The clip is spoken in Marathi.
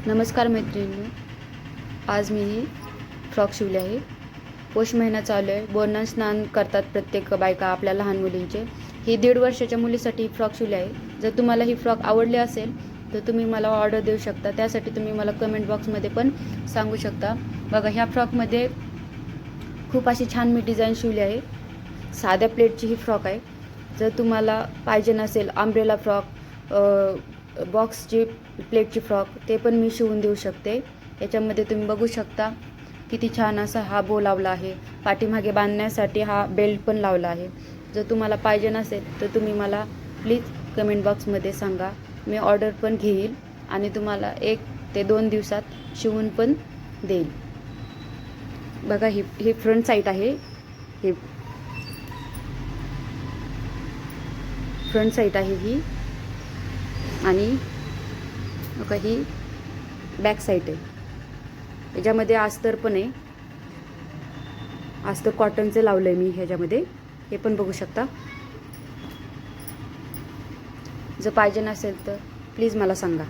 नमस्कार मैत्रिणींनो, आज मी ही फ्रॉक शिवले आहे. पौष महिना चालू आहे. बोरनान स्नान करतात प्रत्येक बायका आपल्या लहान मुलींचे. ही 1.5 वर्षाच्या मुलीसाठी ही फ्रॉक शिवली आहे. जर तुम्हाला ही फ्रॉक आवडली असेल तर तुम्ही मला ऑर्डर देऊ शकता. त्यासाठी तुम्ही मला कमेंट बॉक्समध्ये पण सांगू शकता. बघा, ह्या फ्रॉकमध्ये खूप अशी छान मी डिझाईन शिवली आहे. साध्या प्लेटची ही फ्रॉक आहे. जर तुम्हाला पाहिजे नसेल अम्ब्रेला फ्रॉक, बॉक्सची प्लेटची फ्रॉक, ते पण मी शिवून देऊ शकते. याच्यामध्ये तुम्ही बघू शकता किती छान असा हा बो लावला आहे. पाठीमागे बांधण्यासाठी हा बेल्ट पण लावला आहे. जर तुम्हाला पाहिजे नसेल तर तुम्ही मला प्लीज कमेंट बॉक्समध्ये सांगा. मी ऑर्डर पण घेईल आणि तुम्हाला 1 ते 2 दिवसात शिवून पण देईल. बघा, ही फ्रंट साईड आहे. ही फ्रंट साईड आहे ही. आणि बघा, ही बॅक साईड आहे. याच्यामध्ये अस्तर पण आहे. अस्तर कॉटनचं लावलं आहे मी ह्याच्यामध्ये. हे पण बघू शकता. जर पाहिजे नसेल तर प्लीज मला सांगा.